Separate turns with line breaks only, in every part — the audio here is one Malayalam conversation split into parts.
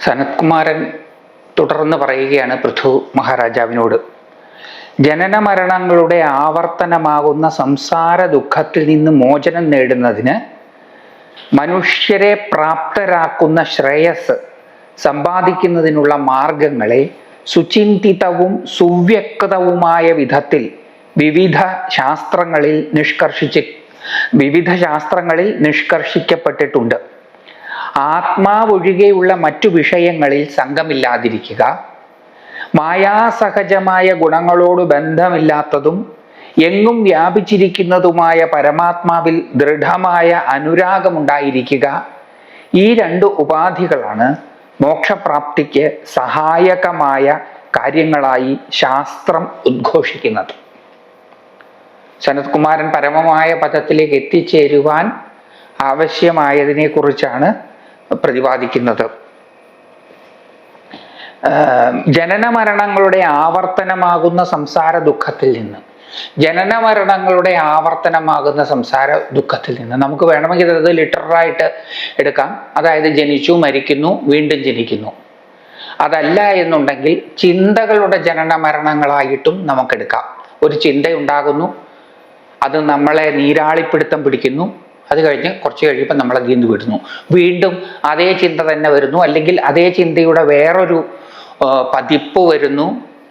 സനത്കുമാരൻ തുടർന്ന് പറയുകയാണ് പൃഥു മഹാരാജാവിനോട്, ജനന മരണങ്ങളുടെ ആവർത്തനമാകുന്ന സംസാര ദുഃഖത്തിൽ നിന്ന് മോചനം നേടുന്നതിന് മനുഷ്യരെ പ്രാപ്തരാക്കുന്ന ശ്രേയസ് സമ്പാദിക്കുന്നതിനുള്ള മാർഗങ്ങളെ സുചിന്തിതവും സുവ്യക്തവുമായ വിധത്തിൽ വിവിധ ശാസ്ത്രങ്ങളിൽ നിഷ്കർഷിക്കപ്പെട്ടിട്ടുണ്ട്. ആത്മാവൊഴികെയുള്ള മറ്റു വിഷയങ്ങളിൽ സംഘമില്ലാതിരിക്കുക, മായാസഹജമായ ഗുണങ്ങളോട് ബന്ധമില്ലാത്തതും എങ്ങും വ്യാപിച്ചിരിക്കുന്നതുമായ പരമാത്മാവിൽ ദൃഢമായ അനുരാഗമുണ്ടായിരിക്കുക, ഈ രണ്ട് ഉപാധികളാണ് മോക്ഷപ്രാപ്തിക്ക് സഹായകമായ കാര്യങ്ങളായി ശാസ്ത്രം ഉദ്ഘോഷിക്കുന്നത്. സനത്കുമാരൻ പരമമായ പദത്തിലേക്ക് എത്തിച്ചേരുവാൻ ആവശ്യമായതിനെ കുറിച്ചാണ് പ്രതിപാദിക്കുന്നത്. ജനന മരണങ്ങളുടെ ആവർത്തനമാകുന്ന സംസാര ദുഃഖത്തിൽ നിന്ന് നമുക്ക് വേണമെങ്കിൽ അത് ലിറ്ററായിട്ട് എടുക്കാം. അതായത് ജനിച്ചു, മരിക്കുന്നു, വീണ്ടും ജനിക്കുന്നു. അതല്ല എന്നുണ്ടെങ്കിൽ ചിന്തകളുടെ ജനന മരണങ്ങളായിട്ടും നമുക്കെടുക്കാം. ഒരു ചിന്തയുണ്ടാകുന്നു, അത് നമ്മളെ നീരാളിപ്പിടുത്തം പിടിക്കുന്നു, അത് കഴിഞ്ഞ് കുറച്ച് കഴിയുമ്പോൾ നമ്മളെ നീന്തി വിടുന്നു, വീണ്ടും അതേ ചിന്ത തന്നെ വരുന്നു, അല്ലെങ്കിൽ അതേ ചിന്തയുടെ വേറൊരു പതിപ്പ് വരുന്നു,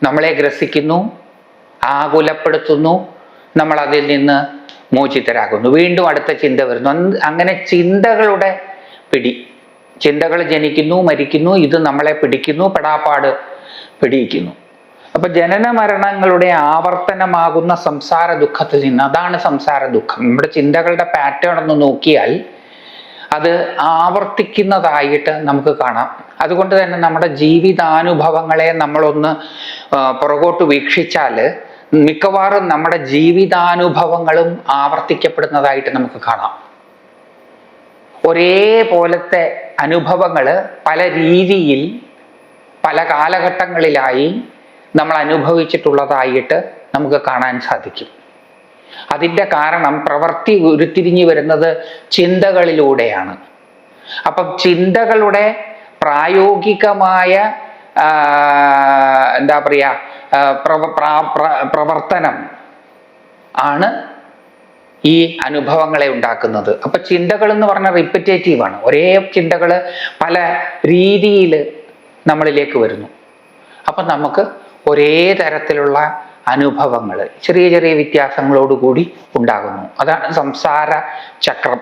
നമ്മളെ ഗ്രസിക്കുന്നു, ആകുലപ്പെടുത്തുന്നു, നമ്മൾ അതിൽ നിന്ന് മോചിതരാകുന്നു, വീണ്ടും അടുത്ത ചിന്ത വരുന്നു. അങ്ങനെ ചിന്തകളുടെ പിടി, ചിന്തകൾ ജനിക്കുന്നു, മരിക്കുന്നു, ഇത് നമ്മളെ പിടിക്കുന്നു, പെടാപ്പാട് പിടിയിക്കുന്നു. അപ്പൊ ജനന മരണങ്ങളുടെ ആവർത്തനമാകുന്ന സംസാര ദുഃഖത്തിൽ നിന്ന്, അതാണ് സംസാര ദുഃഖം. നമ്മുടെ ചിന്തകളുടെ പാറ്റേൺ ഒന്ന് നോക്കിയാൽ അത് ആവർത്തിക്കുന്നതായിട്ട് നമുക്ക് കാണാം. അതുകൊണ്ട് തന്നെ നമ്മുടെ ജീവിതാനുഭവങ്ങളെ നമ്മളൊന്ന് പുറകോട്ട് വീക്ഷിച്ചാൽ മിക്കവാറും നമ്മുടെ ജീവിതാനുഭവങ്ങളും ആവർത്തിക്കപ്പെടുന്നതായിട്ട് നമുക്ക് കാണാം. ഒരേപോലത്തെ അനുഭവങ്ങൾ പല രീതിയിൽ പല കാലഘട്ടങ്ങളിലായി നമ്മൾ അനുഭവിച്ചിട്ടുള്ളതായിട്ട് നമുക്ക് കാണാൻ സാധിക്കും. അതിൻ്റെ കാരണം പ്രവൃത്തി ഉരുത്തിരിഞ്ഞു വരുന്നത് ചിന്തകളിലൂടെയാണ്. അപ്പം ചിന്തകളുടെ പ്രായോഗികമായ പ്രവർത്തനം ആണ് ഈ അനുഭവങ്ങളെ ഉണ്ടാക്കുന്നത്. അപ്പൊ ചിന്തകൾ എന്ന് പറഞ്ഞാൽ റിപ്പറ്റേറ്റീവാണ്. ഒരേ ചിന്തകൾ പല രീതിയിൽ നമ്മളിലേക്ക് വരുന്നു. അപ്പം നമുക്ക് ഒരേ തരത്തിലുള്ള അനുഭവങ്ങൾ ചെറിയ ചെറിയ വ്യത്യാസങ്ങളോടുകൂടി ഉണ്ടാകുന്നു. അതാണ് സംസാര ചക്രം.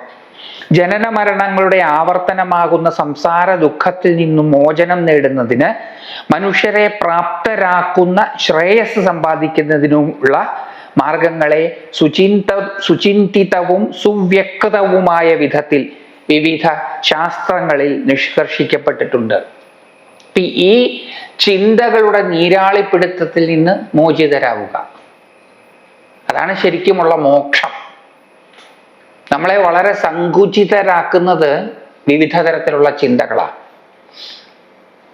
ജനന മരണങ്ങളുടെ ആവർത്തനമാകുന്ന സംസാര ദുഃഖത്തിൽ നിന്നും മോചനം നേടുന്നതിന് മനുഷ്യരെ പ്രാപ്തരാക്കുന്ന ശ്രേയസ് സമ്പാദിക്കുന്നതിനുള്ള മാർഗങ്ങളെ സുചിന്തിതവും സുവ്യക്തവുമായ വിധത്തിൽ വിവിധ ശാസ്ത്രങ്ങളിൽ നിഷ്കർഷിക്കപ്പെട്ടിട്ടുണ്ട്. ഈ ചിന്തകളുടെ നീരാളിപ്പിടുത്തത്തിൽ നിന്ന് മോചിതരാവുക, അതാണ് ശരിക്കുമുള്ള മോക്ഷം. നമ്മളെ വളരെ സങ്കുചിതരാക്കുന്നത് വിവിധ തരത്തിലുള്ള ചിന്തകളാണ്.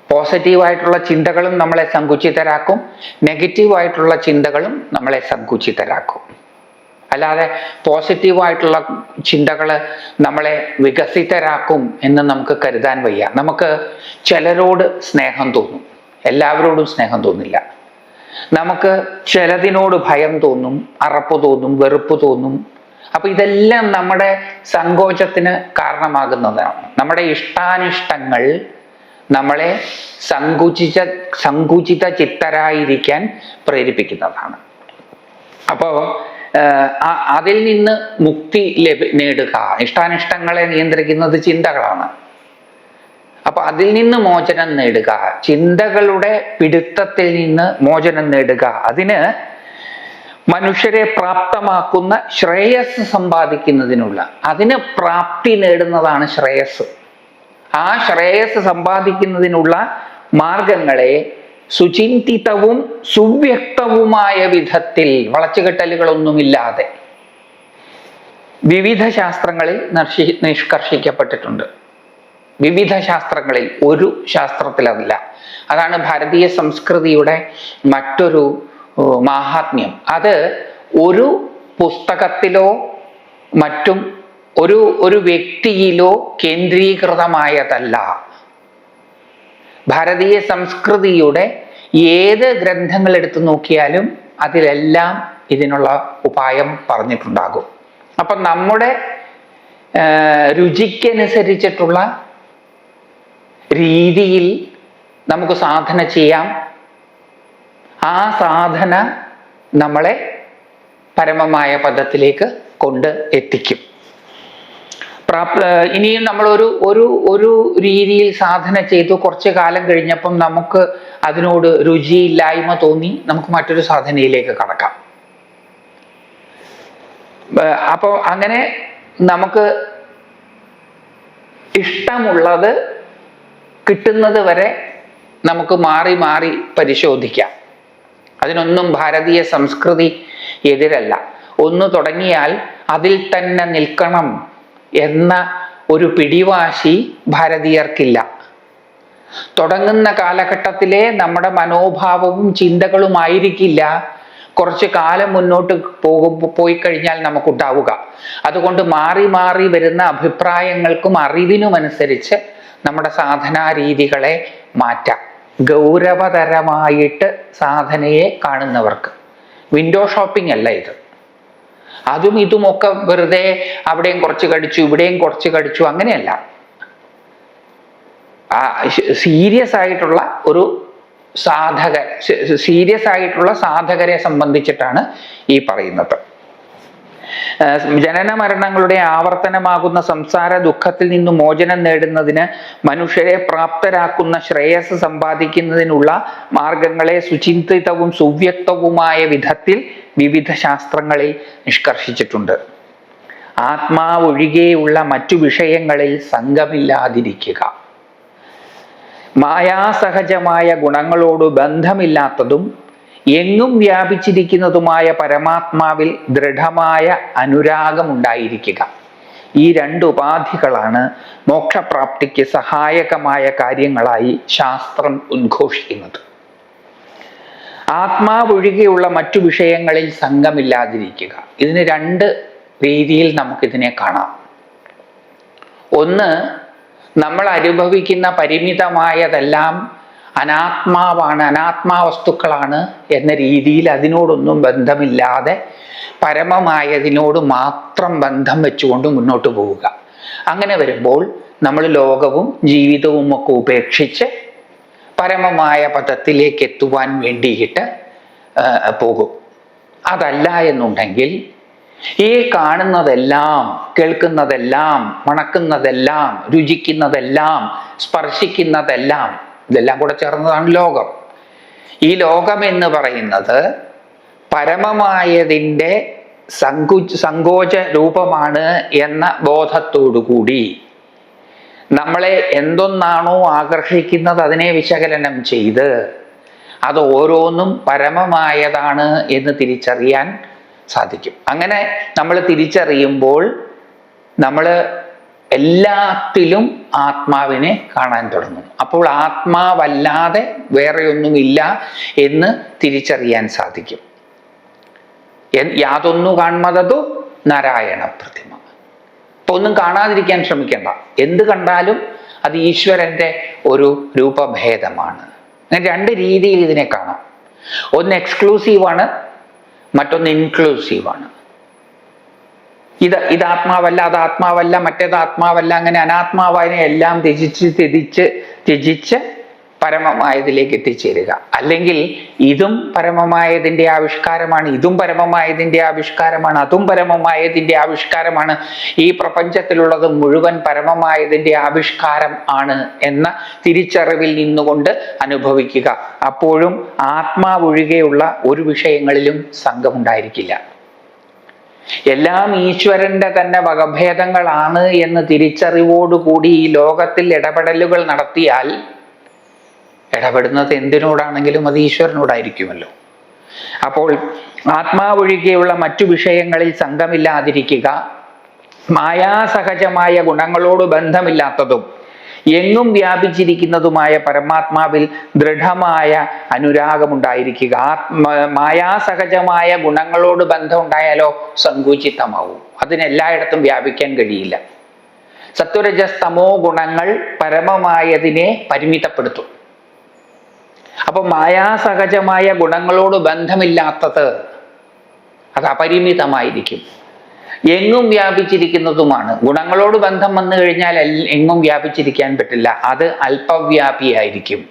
പോസിറ്റീവായിട്ടുള്ള ചിന്തകളും നമ്മളെ സങ്കുചിതരാക്കും, നെഗറ്റീവായിട്ടുള്ള ചിന്തകളും നമ്മളെ സങ്കുചിതരാക്കും. അല്ലാതെ പോസിറ്റീവായിട്ടുള്ള ചിന്തകൾ നമ്മളെ വികസിതരാക്കും എന്ന് നമുക്ക് കരുതാൻ വയ്യ. നമുക്ക് ചിലരോട് സ്നേഹം തോന്നും, എല്ലാവരോടും സ്നേഹം തോന്നില്ല. നമുക്ക് ചിലതിനോട് ഭയം തോന്നും, അറപ്പ് തോന്നും, വെറുപ്പ് തോന്നും. അപ്പൊ ഇതെല്ലാം നമ്മുടെ സങ്കോചത്തിന് കാരണമാകുന്നതാണ്. നമ്മുടെ ഇഷ്ടാനിഷ്ടങ്ങൾ നമ്മളെ സങ്കുചിത ചിത്തരായിരിക്കാൻ പ്രേരിപ്പിക്കുന്നതാണ്. അപ്പോൾ അതിൽ നിന്ന് മുക്തി നേടുക, ഇഷ്ടാനിഷ്ടങ്ങളെ നിയന്ത്രിക്കുന്നത് ചിന്തകളാണ്. അപ്പൊ അതിൽ നിന്ന് മോചനം നേടുക, ചിന്തകളുടെ പിടുത്തത്തിൽ നിന്ന് മോചനം നേടുക, അതിന് മനുഷ്യരെ പ്രാപ്തമാക്കുന്ന ശ്രേയസ് സമ്പാദിക്കുന്നതിനുള്ള, അതിന് പ്രാപ്തി നേടുന്നതാണ് ശ്രേയസ്. ആ ശ്രേയസ് സമ്പാദിക്കുന്നതിനുള്ള മാർഗങ്ങളെ സുചിന്തിതവും സുവ്യക്തവുമായ വിധത്തിൽ, വളച്ചുകെട്ടലുകളൊന്നുമില്ലാതെ വിവിധ ശാസ്ത്രങ്ങളിൽ നിഷ്കർഷിക്കപ്പെട്ടിട്ടുണ്ട്. വിവിധ ശാസ്ത്രങ്ങളിൽ, ഒരു ശാസ്ത്രത്തിലല്ല. അതാണ് ഭാരതീയ സംസ്കൃതിയുടെ മറ്റൊരു മാഹാത്മ്യം. അത് ഒരു പുസ്തകത്തിലോ മറ്റും ഒരു വ്യക്തിയിലോ കേന്ദ്രീകൃതമായതല്ല. ഭാരതീയ സംസ്കൃതിയുടെ ഏത് ഗ്രന്ഥങ്ങൾ എടുത്തു നോക്കിയാലും അതിലെല്ലാം ഇതിനുള്ള ഉപായം പറഞ്ഞിട്ടുണ്ടാകും. അപ്പം നമ്മുടെ രുചിക്കനുസരിച്ചിട്ടുള്ള രീതിയിൽ നമുക്ക് സാധന ചെയ്യാം. ആ സാധന നമ്മളെ പരമമായ പദത്തിലേക്ക് കൊണ്ട് എത്തിക്കും. ഇനിയും നമ്മൾ ഒരു രീതിയിൽ സാധന ചെയ്തു കുറച്ചു കാലം കഴിഞ്ഞപ്പം നമുക്ക് അതിനോട് രുചിയില്ലായ്മ തോന്നി, നമുക്ക് മറ്റൊരു സാധനയിലേക്ക് കടക്കാം. അപ്പോൾ അങ്ങനെ നമുക്ക് ഇഷ്ടമുള്ളത് കിട്ടുന്നത് വരെ നമുക്ക് മാറി മാറി പരിശോധിക്കാം. അതിനൊന്നും ഭാരതീയ സംസ്കൃതി എതിരല്ല. ഒന്ന് തുടങ്ങിയാൽ അതിൽ തന്നെ നിൽക്കണം എന്ന ഒരു പിടിവാശി ഭാരതീയർക്കില്ല. തുടങ്ങുന്ന കാലഘട്ടത്തിലെ നമ്മുടെ മനോഭാവവും ചിന്തകളുമായിരിക്കില്ല കുറച്ച് കാലം മുന്നോട്ട് പോയി കഴിഞ്ഞാൽ നമുക്കുണ്ടാവുക. അതുകൊണ്ട് മാറി മാറി വരുന്ന അഭിപ്രായങ്ങൾക്കും അറിവിനുമനുസരിച്ച് നമ്മുടെ സാധനാ രീതികളെ മാറ്റാം. ഗൗരവതരമായിട്ട് സാധനയെ കാണുന്നവർക്ക് വിൻഡോ ഷോപ്പിംഗ് അല്ല ഇത്. അതും ഇതുമൊക്കെ വെറുതെ അവിടെയും കുറച്ച് കടിച്ചു ഇവിടെയും കുറച്ച് കടിച്ചു അങ്ങനെയല്ല. സീരിയസ് ആയിട്ടുള്ള ഒരു സാധകരെ സംബന്ധിച്ചിട്ടാണ് ഈ പറയുന്നത്. ജനന മരണങ്ങളുടെ ആവർത്തനമാകുന്ന സംസാര ദുഃഖത്തിൽ നിന്ന് മോചനം നേടുന്നതിന് മനുഷ്യരെ പ്രാപ്തരാക്കുന്ന ശ്രേയസ് സമ്പാദിക്കുന്നതിനുള്ള മാർഗങ്ങളെ സുചിന്തിതവും സുവ്യക്തവുമായ വിധത്തിൽ വിവിധ ശാസ്ത്രങ്ങളിൽ നിഷ്കർഷിച്ചിട്ടുണ്ട്. ആത്മാവൊഴികെയുള്ള മറ്റു വിഷയങ്ങളിൽ സംഘമില്ലാതിരിക്കുക, മായാസഹജമായ ഗുണങ്ങളോട് ബന്ധമില്ലാത്തതും എങ്ങും വ്യാപിച്ചിരിക്കുന്നതുമായ പരമാത്മാവിൽ ദൃഢമായ അനുരാഗമുണ്ടായിരിക്കുക. ഈ രണ്ട് ഉപാധികളാണ് മോക്ഷപ്രാപ്തിക്ക് സഹായകമായ കാര്യങ്ങളായി ശാസ്ത്രം ഉദ്ഘോഷിക്കുന്നത്. ആത്മാവൊഴികെയുള്ള മറ്റു വിഷയങ്ങളിൽ സംഘമില്ലാതിരിക്കുക. ഇതിന് രണ്ട് രീതിയിൽ നമുക്കിതിനെ കാണാം. ഒന്ന്, നമ്മൾ അനുഭവിക്കുന്ന പരിമിതമായതെല്ലാം അനാത്മാവാണ്, അനാത്മാവസ്തുക്കളാണ് എന്ന രീതിയിൽ അതിനോടൊന്നും ബന്ധമില്ലാതെ പരമമായതിനോട് മാത്രം ബന്ധം വെച്ചുകൊണ്ട് മുന്നോട്ട് പോവുക. അങ്ങനെ വരുമ്പോൾ നമ്മൾ ലോകവും ജീവിതവും ഒക്കെ ഉപേക്ഷിച്ച് പരമമായ പദത്തിലേക്ക് എത്തുവാൻ വേണ്ടിയിട്ട് പോകും. അതല്ല എന്നുണ്ടെങ്കിൽ ഈ കാണുന്നതെല്ലാം, കേൾക്കുന്നതെല്ലാം, മണക്കുന്നതെല്ലാം, രുചിക്കുന്നതെല്ലാം, സ്പർശിക്കുന്നതെല്ലാം, ഇതെല്ലാം കൂടെ ചേർന്നതാണ് ലോകം. ഈ ലോകം എന്ന് പറയുന്നത് പരമമായതിൻ്റെ സങ്കോച രൂപമാണ് എന്ന ബോധത്തോടുകൂടി നമ്മളെ എന്തൊന്നാണോ ആകർഷിക്കുന്നത് അതിനെ വിശകലനം ചെയ്ത് അത് ഓരോന്നും പരമമായതാണ് എന്ന് തിരിച്ചറിയാൻ സാധിക്കും. അങ്ങനെ നമ്മൾ തിരിച്ചറിയുമ്പോൾ നമ്മൾ എല്ലാത്തിലും ആത്മാവിനെ കാണാൻ തുടങ്ങും. അപ്പോൾ ആത്മാവല്ലാതെ വേറെയൊന്നുമില്ല എന്ന് തിരിച്ചറിയാൻ സാധിക്കും. യാതൊന്നു കാൺമതതു നാരായണ പ്രതിമ. അപ്പൊ ഒന്നും കാണാതിരിക്കാൻ ശ്രമിക്കേണ്ട. എന്ത് കണ്ടാലും അത് ഈശ്വരന്റെ ഒരു രൂപഭേദമാണ്. രണ്ട് രീതിയിൽ ഇതിനെ കാണാം. ഒന്ന് എക്സ്ക്ലൂസീവാണ്, മറ്റൊന്ന് ഇൻക്ലൂസീവാണ്. ഇത് ആത്മാവല്ല, അത് ആത്മാവല്ല, മറ്റേത് ആത്മാവല്ല, അങ്ങനെ അനാത്മാവിനെ എല്ലാം ത്യജിച്ച് പരമമായതിലേക്ക് എത്തിച്ചേരുക. അല്ലെങ്കിൽ ഇതും പരമമായതിൻ്റെ ആവിഷ്കാരമാണ്, ഇതും പരമമായതിൻ്റെ ആവിഷ്കാരമാണ്, അതും പരമമായതിൻ്റെ ആവിഷ്കാരമാണ്, ഈ പ്രപഞ്ചത്തിലുള്ളത് മുഴുവൻ പരമമായതിൻ്റെ ആവിഷ്കാരം ആണ് എന്ന തിരിച്ചറിവിൽ നിന്നുകൊണ്ട് അനുഭവിക്കുക. അപ്പോഴും ആത്മാവൊഴികെയുള്ള ഒരു വിഷയങ്ങളിലും സംഘമുണ്ടായിരിക്കില്ല. എല്ലാം ഈശ്വരന്റെ തന്നെ വകഭേദങ്ങളാണ് എന്ന് തിരിച്ചറിവോടുകൂടി ഈ ലോകത്തിൽ ഇടപെടലുകൾ നടത്തിയാൽ, ഇടപെടുന്നത് എന്തിനോടാണെങ്കിലും അത് ഈശ്വരനോടായിരിക്കുമല്ലോ. അപ്പോൾ ആത്മാവൊഴികെയുള്ള മറ്റു വിഷയങ്ങളിൽ സംഘമില്ലാതിരിക്കുക, മായാസഹജമായ ഗുണങ്ങളോട് ബന്ധമില്ലാത്തതും എങ്ങും വ്യാപിച്ചിരിക്കുന്നതുമായ പരമാത്മാവിൽ ദൃഢമായ അനുരാഗമുണ്ടായിരിക്കുക. മായാസഹജമായ ഗുണങ്ങളോട് ബന്ധമുണ്ടായാലോ സങ്കുചിതമാവും, അതിനെല്ലായിടത്തും വ്യാപിക്കാൻ കഴിയില്ല. സത്വരജസ്തമോ ഗുണങ്ങൾ പരമമായതിനെ പരിമിതപ്പെടുത്തും. അപ്പൊ മായാസഹജമായ ഗുണങ്ങളോട് ബന്ധമില്ലാത്തത് അത് അപരിമിതമായിരിക്കും, എങ്ങും വ്യാപിച്ചിരിക്കുന്നതുമാണ്. ഗുണങ്ങളോട് ബന്ധം വന്നു കഴിഞ്ഞാൽ എങ്ങും വ്യാപിച്ചിരിക്കാൻ പറ്റില്ല, അത് അല്പവ്യാപിയായിരിക്കും.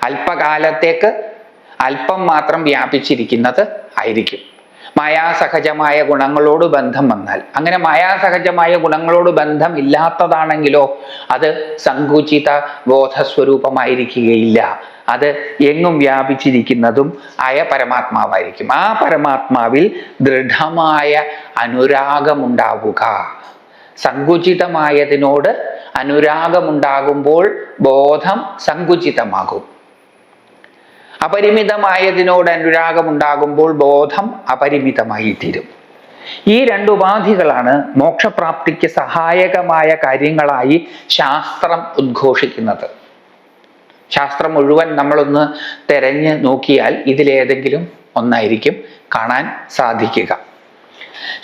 അല്പകാലത്തേക്ക് അല്പം മാത്രം വ്യാപിച്ചിരിക്കുന്നത് ആയിരിക്കും. മായാസഹജമായ ഗുണങ്ങളോട് ബന്ധം വന്നാൽ, അങ്ങനെ മായാസഹജമായ ഗുണങ്ങളോട് ബന്ധം ഇല്ലാത്തതാണെങ്കിലോ അത് സങ്കുചിത ബോധസ്വരൂപമായിരിക്കുകയില്ല, അത് എങ്ങും വ്യാപിച്ചിരിക്കുന്നതും ആയ പരമാത്മാവായിരിക്കും. ആ പരമാത്മാവിൽ ദൃഢമായ അനുരാഗമുണ്ടാവുക. സങ്കുചിതമായതിനോട് അനുരാഗമുണ്ടാകുമ്പോൾ ബോധം സങ്കുചിതമാകും, അപരിമിതമായതിനോട് അനുരാഗമുണ്ടാകുമ്പോൾ ബോധം അപരിമിതമായി തീരും. ഈ രണ്ട് ഉപാധികളാണ് മോക്ഷപ്രാപ്തിക്ക് സഹായകമായ കാര്യങ്ങളായി ശാസ്ത്രം ഉദ്ഘോഷിക്കുന്നത്. ശാസ്ത്രം മുഴുവൻ നമ്മളൊന്ന് തെരഞ്ഞു നോക്കിയാൽ ഇതിലേതെങ്കിലും ഒന്നായിരിക്കും കാണാൻ സാധിക്കുക.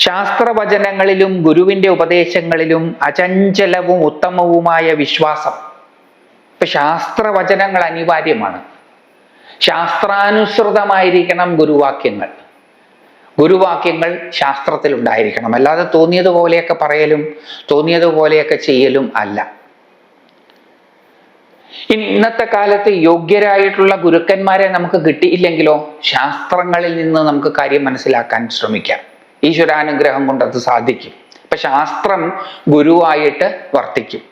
ശാസ്ത്രവചനങ്ങളിലും ഗുരുവിൻ്റെ ഉപദേശങ്ങളിലും അചഞ്ചലവും ഉത്തമവുമായ വിശ്വാസം. ഇപ്പൊ ശാസ്ത്രവചനങ്ങൾ അനിവാര്യമാണ്. ശാസ്ത്രാനുസൃതമായിരിക്കണം ഗുരുവാക്യങ്ങൾ. ഗുരുവാക്യങ്ങൾ ശാസ്ത്രത്തിൽ ഉണ്ടായിരിക്കണം, അല്ലാതെ തോന്നിയതുപോലെയൊക്കെ പറയലും തോന്നിയതുപോലെയൊക്കെ ചെയ്യലും അല്ല. ഇനി ഇന്നത്തെ കാലത്ത് യോഗ്യരായിട്ടുള്ള ഗുരുക്കന്മാരെ നമുക്ക് കിട്ടിയില്ലെങ്കിലോ ശാസ്ത്രങ്ങളിൽ നിന്ന് നമുക്ക് കാര്യം മനസ്സിലാക്കാൻ ശ്രമിക്കാം. ഈശ്വരാനുഗ്രഹം കൊണ്ട് അത് സാധിക്കും. അപ്പൊ ശാസ്ത്രം ഗുരുവായിട്ട് വർത്തിക്കും.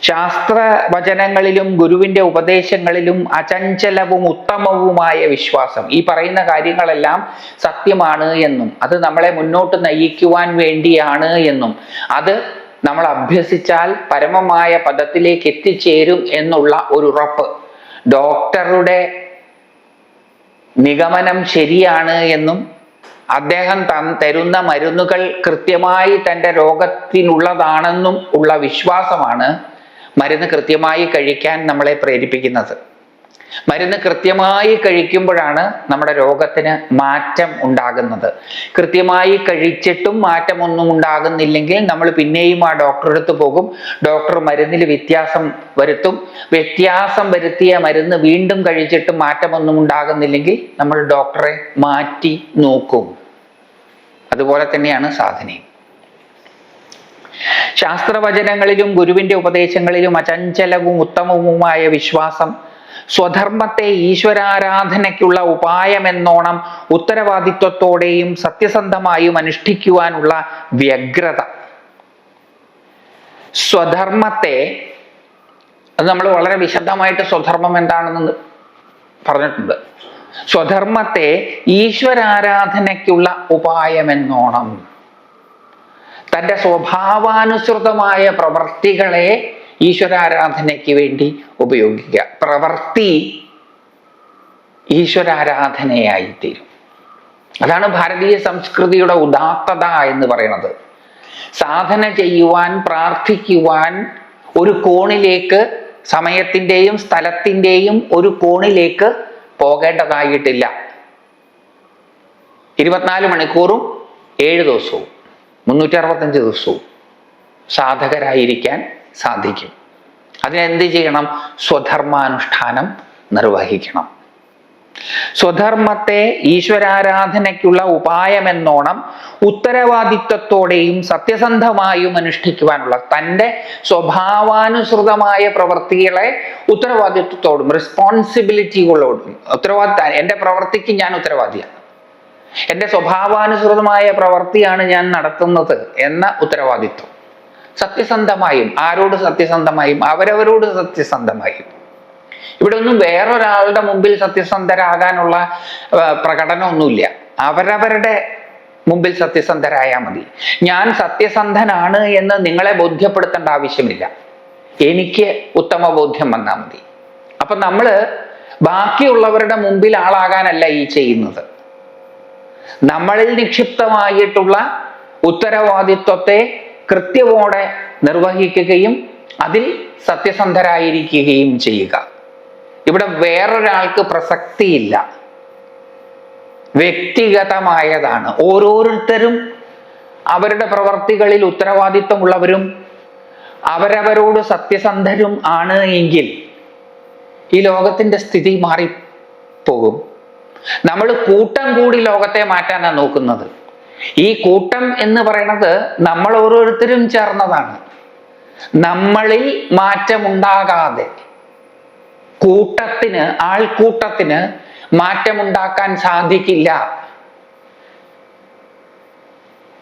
ശാസ്ത്രവചനങ്ങളിലും ഗുരുവിൻ്റെ ഉപദേശങ്ങളിലും അചഞ്ചലവും ഉത്തമവുമായ വിശ്വാസം. ഈ പറയുന്ന കാര്യങ്ങളെല്ലാം സത്യമാണ് എന്നും അത് നമ്മളെ മുന്നോട്ട് നയിക്കുവാൻ വേണ്ടിയാണ് എന്നും അത് നമ്മൾ അഭ്യസിച്ചാൽ പരമമായ പദത്തിലേക്ക് എത്തിച്ചേരും എന്നുള്ള ഒരു ഉറപ്പ്, ഡോക്ടറുടെ നിഗമനം ശരിയാണ് എന്നും അദ്ദേഹം തരുന്ന മരുന്നുകൾ കൃത്യമായി തൻ്റെ രോഗത്തിനുള്ളതാണെന്നും ഉള്ള വിശ്വാസമാണ് മരുന്ന് കൃത്യമായി കഴിക്കാൻ നമ്മളെ പ്രേരിപ്പിക്കുന്നത്. മരുന്ന് കൃത്യമായി കഴിക്കുമ്പോഴാണ് നമ്മുടെ രോഗത്തിന് മാറ്റം ഉണ്ടാകുന്നത്. കൃത്യമായി കഴിച്ചിട്ടും മാറ്റമൊന്നും ഉണ്ടാകുന്നില്ലെങ്കിൽ നമ്മൾ പിന്നെയും ആ ഡോക്ടറുടെ അടുത്ത് പോകും. ഡോക്ടർ മരുന്നിൽ വ്യത്യാസം വരുത്തും. വ്യത്യാസം വരുത്തിയ മരുന്ന് വീണ്ടും കഴിച്ചിട്ടും മാറ്റമൊന്നും ഉണ്ടാകുന്നില്ലെങ്കിൽ നമ്മൾ ഡോക്ടറെ മാറ്റി നോക്കും. അതുപോലെ തന്നെയാണ് സാധനയും. ശാസ്ത്രവചനങ്ങളിലും ഗുരുവിൻ്റെ ഉപദേശങ്ങളിലും അചഞ്ചലവും ഉത്തമവുമായ വിശ്വാസം, സ്വധർമ്മത്തെ ഈശ്വരാരാധനയ്ക്കുള്ള ഉപായമെന്നോണം ഉത്തരവാദിത്വത്തോടെയും സത്യസന്ധമായും അനുഷ്ഠിക്കുവാനുള്ള വ്യഗ്രത. സ്വധർമ്മത്തെ, അത് നമ്മൾ വളരെ വിശദമായിട്ട് സ്വധർമ്മം എന്താണെന്ന് പറഞ്ഞിട്ടുണ്ട്. സ്വധർമ്മത്തെ ഈശ്വരാരാധനയ്ക്കുള്ള ഉപായമെന്നോണം തൻ്റെ സ്വഭാവാനുസൃതമായ പ്രവൃത്തികളെ ഈശ്വരാരാധനയ്ക്ക് വേണ്ടി ഉപയോഗിക്കുക. പ്രവൃത്തി ഈശ്വരാരാധനയായിത്തീരും. അതാണ് ഭാരതീയ സംസ്കൃതിയുടെ ഉദാത്തത എന്ന് പറയുന്നത്. സാധന ചെയ്യുവാൻ, പ്രാർത്ഥിക്കുവാൻ ഒരു കോണിലേക്ക്, സമയത്തിൻ്റെയും സ്ഥലത്തിൻ്റെയും ഒരു കോണിലേക്ക് പോകേണ്ടതായിട്ടില്ല. 24 മണിക്കൂറും 7 ദിവസവും 365 ദിവസവും സാധകരായിരിക്കാൻ സാധിക്കും. അതിനെന്ത് ചെയ്യണം? സ്വധർമാനുഷ്ഠാനം നിർവഹിക്കണം. സ്വധർമ്മത്തെ ഈശ്വരാരാധനയ്ക്കുള്ള ഉപായമെന്നോണം ഉത്തരവാദിത്വത്തോടെയും സത്യസന്ധമായും അനുഷ്ഠിക്കുവാനുള്ള, തൻ്റെ സ്വഭാവാനുസൃതമായ പ്രവൃത്തികളെ ഉത്തരവാദിത്വത്തോടും റെസ്പോൺസിബിലിറ്റികളോടും, എൻ്റെ പ്രവൃത്തിക്ക് ഞാൻ ഉത്തരവാദിയാണ്, എൻ്റെ സ്വഭാവാനുസൃതമായ പ്രവൃത്തിയാണ് ഞാൻ നടത്തുന്നത് എന്ന ഉത്തരവാദിത്വം. സത്യസന്ധമായും, ആരോട് സത്യസന്ധമായും? അവരവരോട് സത്യസന്ധമായും. ഇവിടെ ഒന്നും വേറൊരാളുടെ മുമ്പിൽ സത്യസന്ധരാകാനുള്ള പ്രകടനമൊന്നുമില്ല. അവരവരുടെ മുമ്പിൽ സത്യസന്ധരായാൽ മതി. ഞാൻ സത്യസന്ധനാണ് എന്ന് നിങ്ങളെ ബോധ്യപ്പെടുത്തേണ്ട ആവശ്യമില്ല. എനിക്ക് ഉത്തമ ബോധ്യം വന്നാൽ മതി. അപ്പൊ നമ്മൾ ബാക്കിയുള്ളവരുടെ മുമ്പിൽ ആളാകാനല്ല ഈ ചെയ്യുന്നത്. നമ്മളിൽ നിക്ഷിപ്തമായിട്ടുള്ള ഉത്തരവാദിത്വത്തെ കൃത്യമോടെ നിർവഹിക്കുകയും അതിൽ സത്യസന്ധരായിരിക്കുകയും ചെയ്യുക. ഇവിടെ വേറൊരാൾക്ക് പ്രസക്തിയില്ല, വ്യക്തിഗതമായതാണ്. ഓരോരുത്തരും അവരുടെ പ്രവർത്തികളിൽ ഉത്തരവാദിത്വമുള്ളവരും അവരവരോട് സത്യസന്ധരും ആണ് എങ്കിൽ ഈ ലോകത്തിന്റെ സ്ഥിതി മാറിപ്പോകും. നമ്മൾ കൂട്ടം കൂടി ലോകത്തെ മാറ്റാനാണ് നോക്കുന്നത്. ഈ കൂട്ടം എന്ന് പറയുന്നത് നമ്മൾ ഓരോരുത്തരും ചേർന്നതാണ്. നമ്മളിൽ മാറ്റമുണ്ടാകാതെ ആൾക്കൂട്ടത്തിന് മാറ്റമുണ്ടാക്കാൻ സാധിക്കില്ല.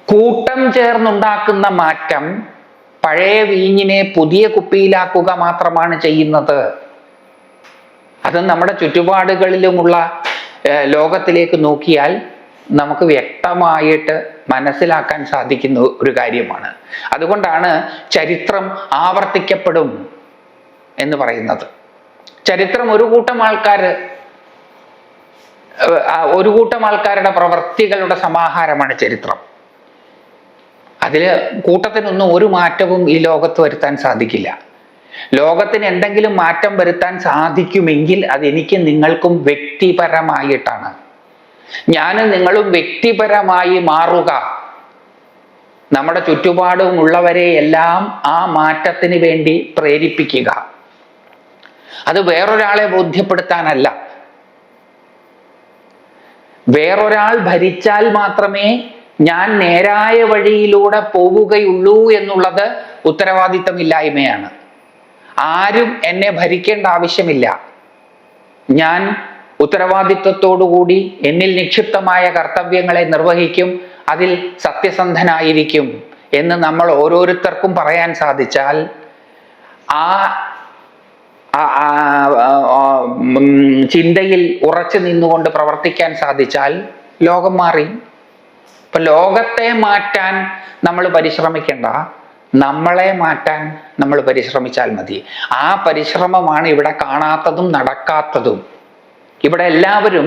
കൂട്ടം ചേർന്നുണ്ടാക്കുന്ന മാറ്റം പഴയ വീഞ്ഞിനെ പുതിയ കുപ്പിയിലാക്കുക മാത്രമാണ് ചെയ്യുന്നത്. അത് നമ്മുടെ ചുറ്റുപാടുകളിലുമുള്ള ലോകത്തിലേക്ക് നോക്കിയാൽ നമുക്ക് വ്യക്തമായിട്ട് മനസ്സിലാക്കാൻ സാധിക്കുന്ന ഒരു കാര്യമാണ്. അതുകൊണ്ടാണ് ചരിത്രം ആവർത്തിക്കപ്പെടും എന്ന് പറയുന്നത്. ചരിത്രം ഒരു കൂട്ടം ആൾക്കാരുടെ പ്രവൃത്തികളുടെ സമാഹാരമാണ് ചരിത്രം. കൂട്ടത്തിനൊന്നും ഒരു മാറ്റവും ഈ ലോകത്ത് വരുത്താൻ സാധിക്കില്ല. ലോകത്തിന് എന്തെങ്കിലും മാറ്റം വരുത്താൻ സാധിക്കുമെങ്കിൽ അത് എനിക്കും നിങ്ങൾക്കും വ്യക്തിപരമായിട്ടാണ്. ഞാനും നിങ്ങളും വ്യക്തിപരമായി മാറുക, നമ്മുടെ ചുറ്റുപാടും ഉള്ളവരെ എല്ലാം ആ മാറ്റത്തിന് വേണ്ടി പ്രേരിപ്പിക്കുക. അത് വേറൊരാളെ ബോധ്യപ്പെടുത്താനല്ല. വേറൊരാൾ ഭരിച്ചാൽ മാത്രമേ ഞാൻ നേരായ വഴിയിലൂടെ പോവുകയുള്ളൂ എന്നുള്ളത് ഉത്തരവാദിത്തമില്ലായ്മയാണ്. ആരും എന്നെ ഭരിക്കേണ്ട ആവശ്യമില്ല. ഞാൻ ഉത്തരവാദിത്വത്തോടുകൂടി എന്നിൽ നിക്ഷിപ്തമായ കർത്തവ്യങ്ങളെ നിർവഹിക്കും, അതിൽ സത്യസന്ധനായിരിക്കും എന്ന് നമ്മൾ ഓരോരുത്തർക്കും പറയാൻ സാധിച്ചാൽ, ആ ചിന്തയിൽ ഉറച്ചു നിന്നുകൊണ്ട് പ്രവർത്തിക്കാൻ സാധിച്ചാൽ ലോകം മാറി. ഇപ്പൊ ലോകത്തെ മാറ്റാൻ നമ്മൾ പരിശ്രമിക്കേണ്ട, നമ്മളെ മാറ്റാൻ നമ്മൾ പരിശ്രമിച്ചാൽ മതി. ആ പരിശ്രമമാണ് ഇവിടെ കാണാത്തതും നടക്കാത്തതും. ഇവിടെ എല്ലാവരും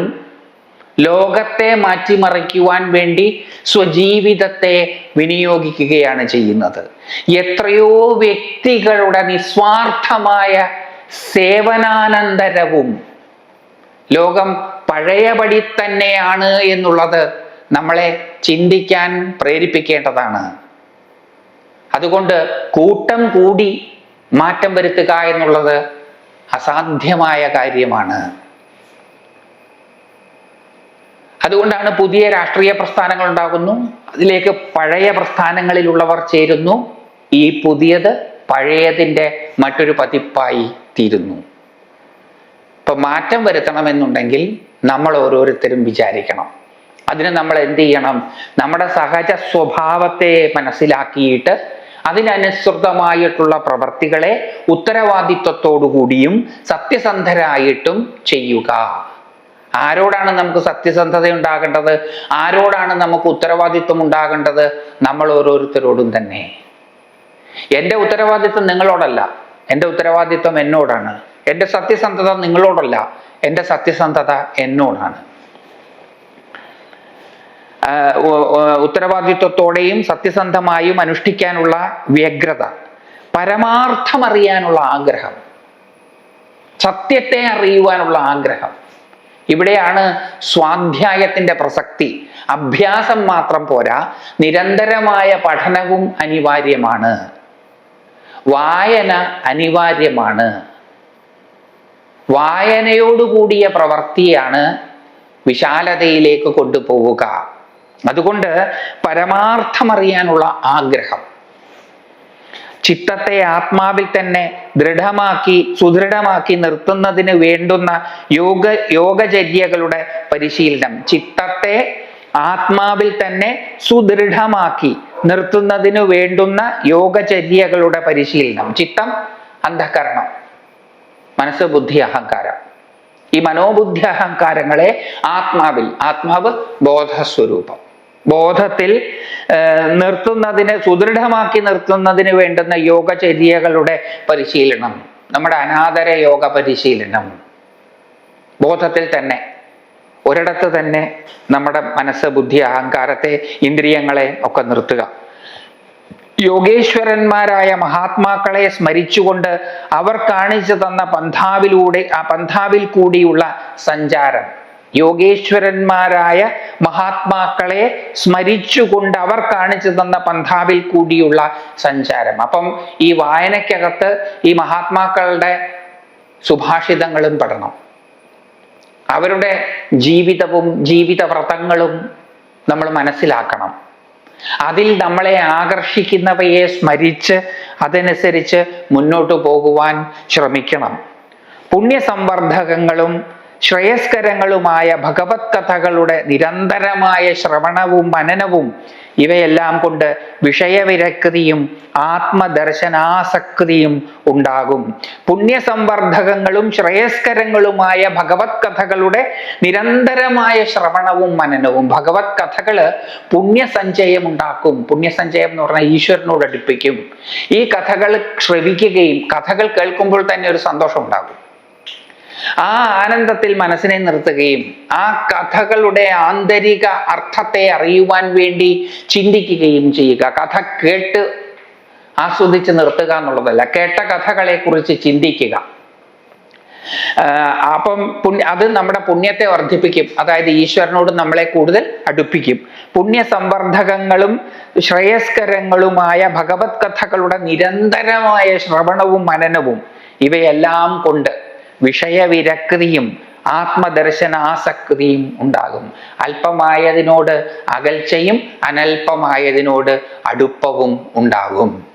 ലോകത്തെ മാറ്റിമറിക്കുവാൻ വേണ്ടി സ്വജീവിതത്തെ വിനിയോഗിക്കുകയാണ് ചെയ്യുന്നത്. എത്രയോ വ്യക്തികളുടെ നിസ്വാർത്ഥമായ സേവനാനന്തരവും ലോകം പഴയപടി തന്നെയാണ് എന്നുള്ളത് നമ്മളെ ചിന്തിക്കാൻ പ്രേരിപ്പിക്കേണ്ടതാണ്. അതുകൊണ്ട് കൂട്ടം കൂടി മാറ്റം വരുത്തുക എന്നുള്ളത് അസാധ്യമായ കാര്യമാണ്. അതുകൊണ്ടാണ് പുതിയ രാഷ്ട്രീയ പ്രസ്ഥാനങ്ങൾ ഉണ്ടാകുന്നു, അതിലേക്ക് പഴയ പ്രസ്ഥാനങ്ങളിലുള്ളവർ ചേരുന്നു. ഈ പുതിയത് പഴയതിൻ്റെ മറ്റൊരു പതിപ്പായി തീരുന്നു. ഇപ്പൊ മാറ്റം വരുത്തണമെന്നുണ്ടെങ്കിൽ നമ്മൾ ഓരോരുത്തരും വിചാരിക്കണം. അതിന് നമ്മൾ എന്ത് ചെയ്യണം? നമ്മുടെ സഹജ സ്വഭാവത്തെ മനസ്സിലാക്കിയിട്ട് അതിനനുസൃതമായിട്ടുള്ള പ്രവർത്തികളെ ഉത്തരവാദിത്വത്തോടുകൂടിയും സത്യസന്ധരായിട്ടും ചെയ്യുക. ആരോടാണ് നമുക്ക് സത്യസന്ധത ഉണ്ടാകേണ്ടത്? ആരോടാണ് നമുക്ക് ഉത്തരവാദിത്വം ഉണ്ടാകേണ്ടത്? നമ്മൾ ഓരോരുത്തരോടും തന്നെ. എൻ്റെ ഉത്തരവാദിത്വം നിങ്ങളോടല്ല, എൻ്റെ ഉത്തരവാദിത്വം എന്നോടാണ്. എൻ്റെ സത്യസന്ധത നിങ്ങളോടല്ല, എൻ്റെ സത്യസന്ധത എന്നോടാണ്. ഉത്തരവാദിത്വത്തോടെയും സത്യസന്ധമായും അനുഷ്ഠിക്കാനുള്ള വ്യഗ്രത, പരമാർത്ഥം അറിയാനുള്ള ആഗ്രഹം, സത്യത്തെ അറിയുവാനുള്ള ആഗ്രഹം. ഇവിടെയാണ് സ്വാധ്യായത്തിന്റെ പ്രസക്തി. അഭ്യാസം മാത്രം പോരാ, നിരന്തരമായ പഠനവും അനിവാര്യമാണ്. വായന അനിവാര്യമാണ്. വായനയോടുകൂടിയ പ്രവൃത്തിയാണ് വിശാലതയിലേക്ക് കൊണ്ടുപോവുക. അതുകൊണ്ട് പരമാർത്ഥമറിയാനുള്ള ആഗ്രഹം, ചിത്തത്തെ ആത്മാവിൽ തന്നെ സുദൃഢമാക്കി നിർത്തുന്നതിന് വേണ്ടുന്ന യോഗചര്യകളുടെ പരിശീലനം. ചിത്തത്തെ ആത്മാവിൽ തന്നെ സുദൃഢമാക്കി നിർത്തുന്നതിന് വേണ്ടുന്ന യോഗചര്യകളുടെ പരിശീലനം. ചിത്തം അന്ധകരണം, മനസ്സ്, ബുദ്ധി, അഹങ്കാരം. ഈ മനോബുദ്ധി അഹങ്കാരങ്ങളെ ആത്മാവ് ബോധസ്വരൂപം, ബോധത്തിൽ സുദൃഢമാക്കി നിർത്തുന്നതിന് വേണ്ടുന്ന യോഗചര്യകളുടെ പരിശീലനം, നമ്മുടെ അനാദര യോഗ പരിശീലനം. ബോധത്തിൽ തന്നെ, ഒരിടത്ത് തന്നെ നമ്മുടെ മനസ്സ്, ബുദ്ധി, അഹങ്കാരത്തെ, ഇന്ദ്രിയങ്ങളെ ഒക്കെ നിർത്തുക. യോഗേശ്വരന്മാരായ മഹാത്മാക്കളെ സ്മരിച്ചുകൊണ്ട് അവർ കാണിച്ചു തന്ന പന്ഥാവിൽ കൂടിയുള്ള സഞ്ചാരം. യോഗേശ്വരന്മാരായ മഹാത്മാക്കളെ സ്മരിച്ചുകൊണ്ട് അവർ കാണിച്ചു തന്ന പന്ഥാവിൽ കൂടിയുള്ള സഞ്ചാരം. അപ്പം ഈ വായനയ്ക്കകത്ത് ഈ മഹാത്മാക്കളുടെ സുഭാഷിതങ്ങളും പഠനം. അവരുടെ ജീവിതവും ജീവിതവ്രതങ്ങളും നമ്മൾ മനസ്സിലാക്കണം. അതിൽ നമ്മളെ ആകർഷിക്കുന്നവയെ സ്മരിച്ച് അതനുസരിച്ച് മുന്നോട്ട് പോകുവാൻ ശ്രമിക്കണം. പുണ്യസംവർദ്ധകങ്ങളും ശ്രേയസ്കരങ്ങളുമായ ഭഗവത് കഥകളുടെ നിരന്തരമായ ശ്രവണവും മനനവും ഇവയെല്ലാം കൊണ്ട് വിഷയവിരക്തിയും ആത്മദർശനാസക്തിയും ഉണ്ടാകും. പുണ്യസംവർദ്ധകങ്ങളും ശ്രേയസ്കരങ്ങളുമായ ഭഗവത് കഥകളുടെ നിരന്തരമായ ശ്രവണവും മനനവും. ഭഗവത് കഥകള് പുണ്യസഞ്ചയം ഉണ്ടാക്കും. പുണ്യസഞ്ചയം എന്ന് പറഞ്ഞാൽ ഈശ്വരനോട് അടുപ്പിക്കും. ഈ കഥകൾ ശ്രവിക്കുകയും കഥകൾ കേൾക്കുമ്പോൾ തന്നെ ഒരു സന്തോഷം ഉണ്ടാകും. ആ ആനന്ദത്തിൽ മനസ്സിനെ നിർത്തുകയും ആ കഥകളുടെ ആന്തരിക അർത്ഥത്തെ അറിയുവാൻ വേണ്ടി ചിന്തിക്കുകയും ചെയ്യുക. കഥ കേട്ട് ആസ്വദിച്ച് നിർത്തുക എന്നുള്ളതല്ല, കേട്ട കഥകളെ കുറിച്ച് ചിന്തിക്കുക. അപ്പം അത് നമ്മുടെ പുണ്യത്തെ വർദ്ധിപ്പിക്കും. അതായത് ഈശ്വരനോട് നമ്മളെ കൂടുതൽ അടുപ്പിക്കും. പുണ്യസംവർദ്ധകങ്ങളും ശ്രേയസ്കരങ്ങളുമായ ഭഗവത് കഥകളുടെ നിരന്തരമായ ശ്രവണവും മനനവും ഇവയെല്ലാം കൊണ്ട് വിഷയവിരക്തിയും ആത്മദർശനാസക്തിയും ഉണ്ടാകും. അല്പമായതിനോട് അകൽച്ചയും അനൽപമായതിനോട് അടുപ്പവും ഉണ്ടാകും.